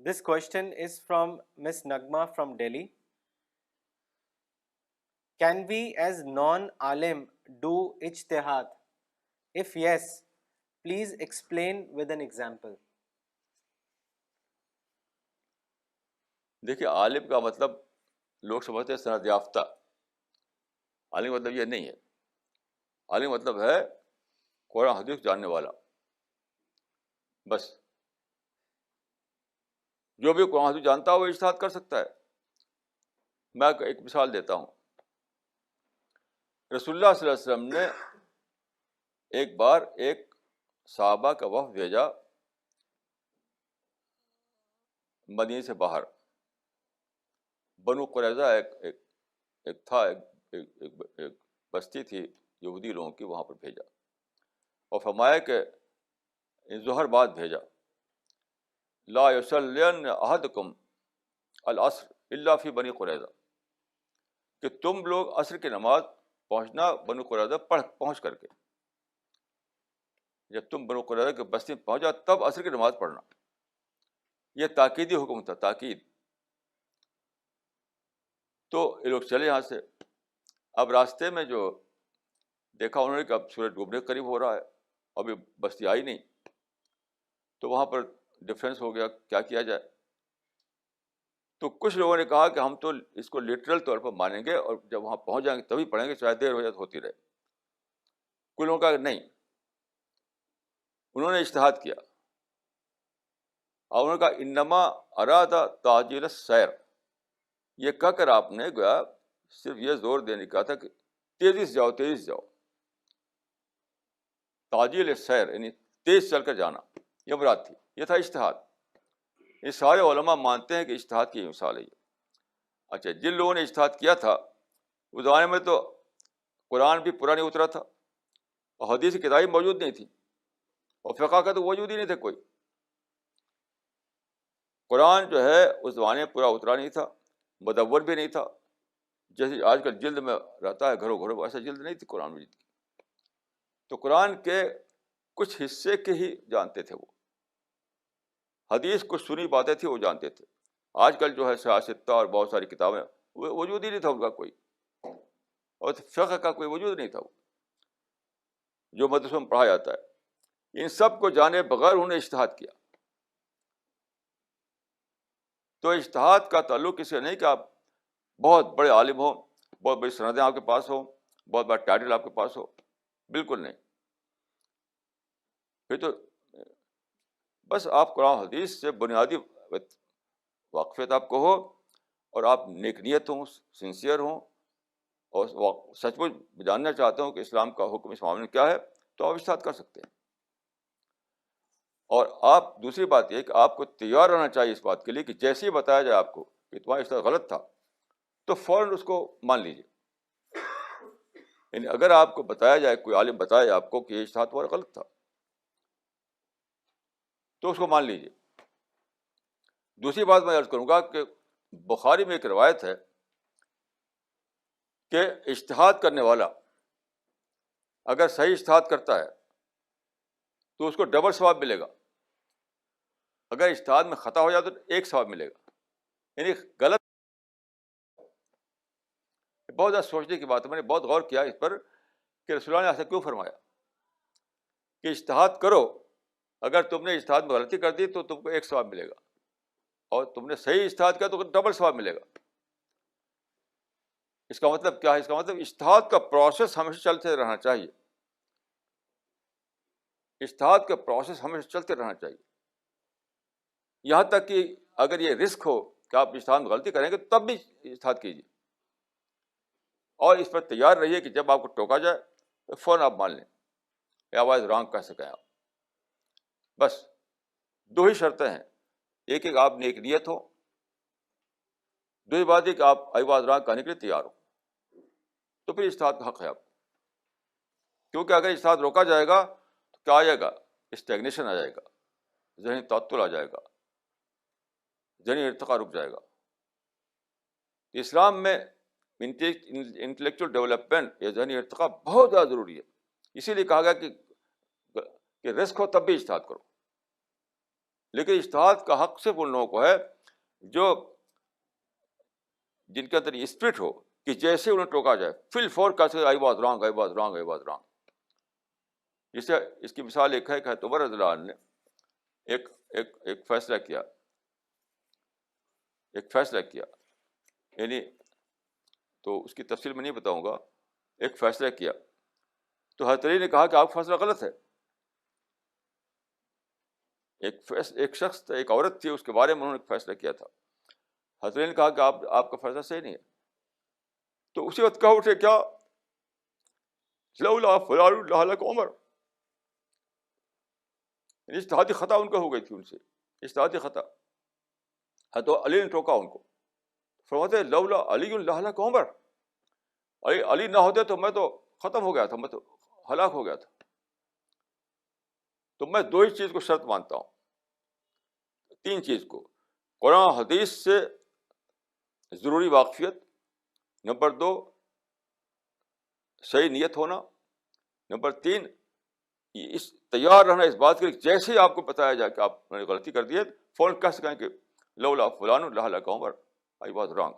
This question is from Miss Nagma from Delhi. Can we as non-alim do ijtihad? If yes, please explain with an example. دیکھیے عالم کا مطلب لوگ سمجھتے ہیں سند یافتہ. عالم کا مطلب یہ نہیں ہے. عالم کا مطلب ہے قرآن حدیث جاننے والا. بس جو بھی قرآن حدیث جانتا ہے وہ اجتہاد کر سکتا ہے. میں ایک مثال دیتا ہوں. رسول اللہ صلی اللہ علیہ وسلم نے ایک بار ایک صحابہ کا وفد بھیجا مدینے سے باہر. بنو قریظہ ایک تھا ایک بستی تھی یہودی لوگوں کی, وہاں پر بھیجا اور فرمایا کہ ظہر بعد بھیجا, لا یصلین احدکم العصر الا فی بنی قریظہ, کہ تم لوگ عصر کی نماز پہنچنا بنو قریظہ پہنچ کر کے. جب تم بنو قریظہ کی بستی میں پہنچا تب عصر کی نماز پڑھنا. یہ تاکیدی حکم تھا, تاکید. تو یہ لوگ چلے یہاں سے. اب راستے میں جو دیکھا انہوں نے کہ اب سورج ڈوبنے کے قریب ہو رہا ہے, ابھی بستی آئی نہیں. تو وہاں پر ڈفرینس ہو گیا, کیا کیا جائے. تو کچھ لوگوں نے کہا کہ ہم تو اس کو لٹرل طور پر مانیں گے اور جب وہاں پہنچ جائیں گے تبھی پڑھیں گے, چاہے دیر ہو جائے ہوتی رہے. کچھ لوگوں کا نہیں, انہوں نے اجتہاد کیا اور انہوں نے کہا انما ارادہ تعجیل السیر. یہ کہہ کر آپ نے گویا صرف یہ زور دینے کا تھا کہ تیزی سے جاؤ, تیزی سے جاؤ. تعجیل السیر یعنی تیز چل کر جانا, یہ مراد تھی. یہ تھا اجتہاد. یہ سارے علماء مانتے ہیں کہ اجتہاد کی مثال ہے یہ. اچھا, جن لوگوں نے اجتہاد کیا تھا اس زمانے میں تو قرآن بھی پورا نہیں اترا تھا اور حدیث کی کتابیں موجود نہیں تھی اور فقہ کا تو وجود ہی نہیں تھا کوئی. قرآن جو ہے اس زمانے میں پورا اترا نہیں تھا, مدور بھی نہیں تھا. جیسے آج کل جلد میں رہتا ہے گھروں گھروں, ایسا جلد نہیں تھی قرآن مجید کی. تو قرآن کے کچھ حصے کے ہی جانتے تھے وہ. حدیث کچھ سنی باتیں تھیں وہ جانتے تھے. آج کل جو ہے سیاستہ اور بہت ساری کتابیں, وجود ہی نہیں تھا ان کا کوئی, اور فقہ کا کوئی وجود نہیں تھا وہ جو مدرسوں میں پڑھا جاتا ہے. ان سب کو جانے بغیر انہوں نے اجتہاد کیا. تو اجتہاد کا تعلق اس سے نہیں کہ آپ بہت بڑے عالم ہوں, بہت بڑی سندیں آپ کے پاس ہوں, بہت بڑا ٹائٹل آپ کے پاس ہو. بالکل نہیں. پھر تو بس آپ قرآن حدیث سے بنیادی واقفیت آپ کو ہو اور آپ نیک نیت ہوں, سنسیئر ہوں اور سچ مچ جاننا چاہتے ہوں کہ اسلام کا حکم اس معاملے میں کیا ہے, تو آپ اجتہاد کر سکتے ہیں. اور آپ دوسری بات یہ کہ آپ کو تیار رہنا چاہیے اس بات کے لیے کہ جیسے ہی بتایا جائے آپ کو کہ تمہارا اجتہاد غلط تھا تو فوراً اس کو مان لیجیے. یعنی اگر آپ کو بتایا جائے, کوئی عالم بتائے آپ کو کہ یہ اجتہاد تمہارا غلط تھا تو اس کو مان لیجیے. دوسری بات میں عرض کروں گا کہ بخاری میں ایک روایت ہے کہ اجتہاد کرنے والا اگر صحیح اجتہاد کرتا ہے تو اس کو ڈبل ثواب ملے گا. اگر اجتہاد میں خطا ہو جائے تو ایک ثواب ملے گا. یعنی غلط. بہت زیادہ سوچنے کی بات ہے, میں نے بہت غور کیا اس پر کہ رسول اللہ نے ایسا کیوں فرمایا کہ اجتہاد کرو, اگر تم نے اجتہاد میں غلطی کر دی تو تم کو ایک ثواب ملے گا اور تم نے صحیح اجتہاد کیا تو ڈبل ثواب ملے گا. اس کا مطلب کیا ہے؟ اس کا مطلب اجتہاد کا پروسیس ہمیشہ چلتے رہنا چاہیے. اجتہاد کا پروسیس ہمیشہ چلتے رہنا چاہیے, یہاں تک کہ اگر یہ رسک ہو کہ آپ اجتہاد میں غلطی کریں گے تب بھی اجتہاد کیجیے اور اس پر تیار رہیے کہ جب آپ کو ٹوکا جائے تو فوراً آپ مان لیں, آواز رانگ کہہ سکیں آپ. بس دو ہی شرطیں ہیں, ایک آپ نیک نیت ہو, دوسری بات ہے کہ آپ آواز رانگ کہنے کے لیے تیار ہو, تو پھر اجتہاد کا حق ہے آپ. کیونکہ اگر اجتہاد روکا جائے گا تو کیا آ جائے گا؟ اسٹیگنیشن آ جائے گا, ذہنی تعطل آ جائے گا, ذہنی ارتقاء رک جائے گا. اسلام میں انٹلیکچوئل ڈیولپمنٹ یا ذہنی ارتقاء بہت زیادہ ضروری ہے. اسی لیے کہا گیا کہ رسک ہو تب بھی اجتہاد کرو. لیکن اجتہاد کا حق صرف ان لوگوں کو ہے جو جن کے اندر اسپرٹ ہو کہ جیسے انہیں ٹوکا جائے فل فور کا سے I was wrong, I was wrong, I was wrong. جسے اس کی مثال ایک ہے کہ عمر رضی اللہ عنہ نے ایک فیصلہ کیا، یعنی تو اس کی تفصیل میں نہیں بتاؤں گا. ایک فیصلہ کیا تو حضرت علی نے کہا کہ آپ کا فیصلہ غلط ہے. ایک شخص تھا، ایک عورت تھی، اس کے بارے میں انہوں نے ایک فیصلہ کیا تھا. حضرت علی نے کہا کہ آپ کا فیصلہ صحیح نہیں ہے. تو اسی وقت کہا اٹھے کیا لولا فلان لہلک عمر. اجتہادی خطا ان کو ہو گئی تھی، ان سے اجتہادی خطا. حضرت علی نے ٹوکا ان کو، فرماتے ہیں لولا علی لہلک عمر. علی نہ ہوتے تو میں تو ختم ہو گیا تھا، میں تو ہلاک ہو گیا تھا. تو میں دو ہی چیز کو شرط مانتا ہوں، تین چیز کو: قرآن حدیث سے ضروری واقفیت، نمبر 2 صحیح نیت ہونا، نمبر 3 اس تیار رہنا اس بات کے لیے جیسے ہی آپ کو بتایا جائے کہ آپ نے غلطی کر دی ہے فوراً کہہ سکیں کہ لولا فلان لہلک عمر، آئی واز رانگ.